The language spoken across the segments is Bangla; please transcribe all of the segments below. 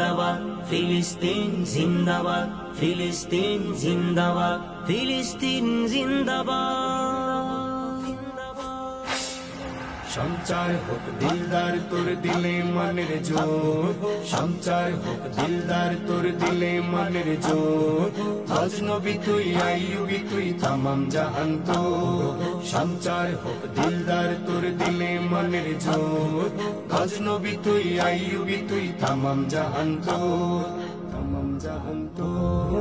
জিন্দাবাদ, ফিলিস্তিন জিন্দাবাদ, ফিলিস্তিন জিন্দাবাদ, ফিলিস্তিন জিন্দাবাদ। সঞ্চার হোক দিলদার তোর দিলে মনের জোর, সঞ্চার হোক দিলদার তোর দিলে মনের জোর। গজনবী তুই আইয়ুবী তুই তামাম জাহান তোর, সঞ্চার হোক দিলদার তোর দিলে মনের জোর। গজনবী তুই আইয়ুবী তুই তামাম জাহান তোর, তামাম জাহান তোর।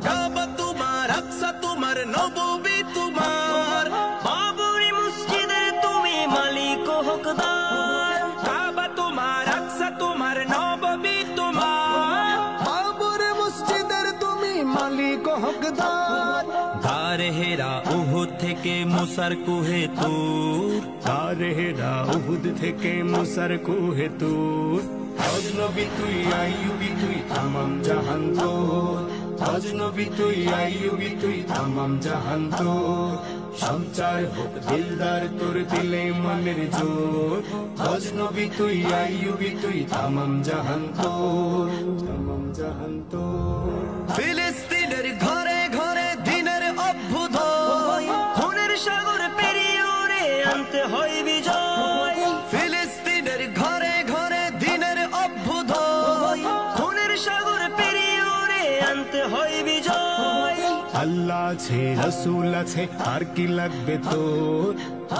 কাবা তোমার, আকসা তোমার, নববী তোমার, বাবরি মসজিদের তুমি মালিক ও হকদার। কাবা তোমার, আকসা তোমার, নববী তোমার, বাবর মসজিদের তুমি মালিক ও হকদার। গারে হেরা উহুদ থেকে মুসার কুহে তুর, গারে হেরা উহুদ থেকে মুসার কুহে তুর। গজনবী তুই আইয়ুবী তুই তামাম জাহান তোর, গজনবী তুই আইয়ুবী তুই তামাম জাহান তোর। সঞ্চার হোক দিলদার তোর দিলে মনের জোর। গজনবী তুই আইয়ুবী তুই তামাম জাহান তোর, তামাম জাহান তোর। ফিলিস্তিনের ঘরে ঘরে দিনের অভ্যুদয়, খুনের সাগর পেরিয়ে ওরে আনতে হয় বিজয়। ফিলিস্তিনের ঘরে ঘরে দিনের অভ্যুদয়, খুনের সাগর পেরিয়ে ওরে আনতে হয় বিজয়। আল্লাহ আছে রসুল আছে আর কি লাগবে তোর,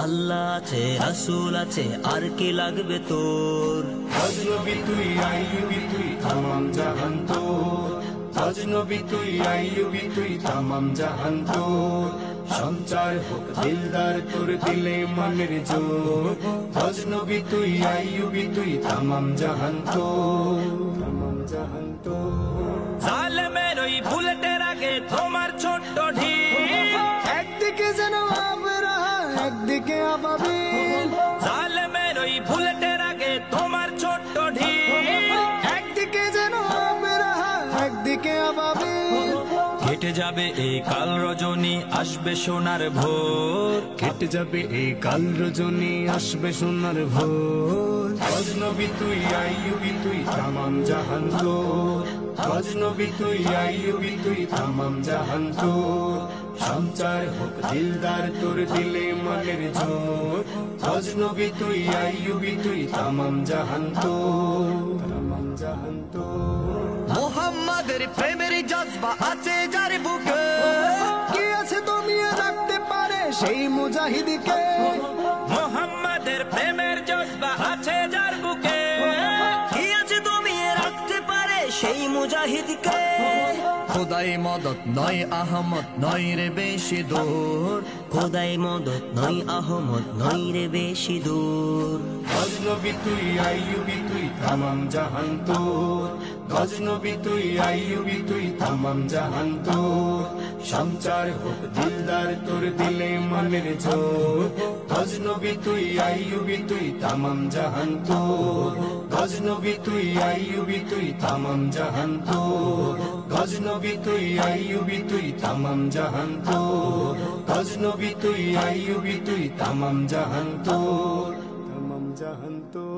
আল্লাহ আছে রাসূল আছে আর কি লাগবে তোর। গজনবী তুই আইয়ুবী তুই তামাম জাহান তোর, গজনবী তুই আইয়ুবী তুই তামাম জাহান তোর। সঞ্চার হোক দিলদার তোর দিলে মনের জোর। গজনবী তুই আইয়ুবী তুই তামাম জাহান তোর, তামাম জাহান তোর। জালেমের ওই বুলেটের আগে তোমার ছোট্ট ঢিল, একদিকে যেন আবরাহা একদিকে আবাবিল, জালেমের ওই বুলেটের আগে তোমার ছোট্ট ঢিল। একদিকে যেন আবরাহা একদিকে আবাবিল। কেটে যাবে এই কাল রজনী, আসবে সোনার ভোর, কেটে যাবে এই কাল রজনী, আসবে সোনার ভোর। গজনবী তুই আইয়ুবী তুই তামাম জাহান তোর, গজনবী তুই আইয়ুবী তুই তামাম জাহান তোর। সঞ্চার হোক দিলদার তোর দিলে মনের জোর। গজনবী তুই আইয়ুবী তুই তামাম জাহান তোর, তামাম জাহান তোর। মোহাম্মদের প্রেমের জজবা আছে যার বুকে, কি আছে দমিয়ে রাখতে পারে সেই মুজাহিদকে। মোহাম্মদের প্রেমের জজবা আছে যার বুকে, কি আছে দমিয়ে রাখতে পারে সেই মুজাহিদকে। খোদাই মদত নয় আহমদ নয় রে বেশি দূর, খোদাই মদত নয় আহমদ নয় রে বেশি দূর। গজনবী তুই আইয়ুবী তুই তামাম জাহান তোর, গজনবী তুই আইয়ুবী তুই তামাম জাহান তোর। সঞ্চার হোক দিলদার তোর দিলে মনের জোর। গজনবী তুই আইয়ুবী তুই তামাম জাহান তোর, গজনবী তুই আইয়ুবী তুই তামাম জাহান তোর। গজনবী তুই আইয়ুবী তুই তামাম জাহান তোর, গজনবী তুই আইয়ুবী তুই তামাম জাহান তোর, তামাম জাহান তোর।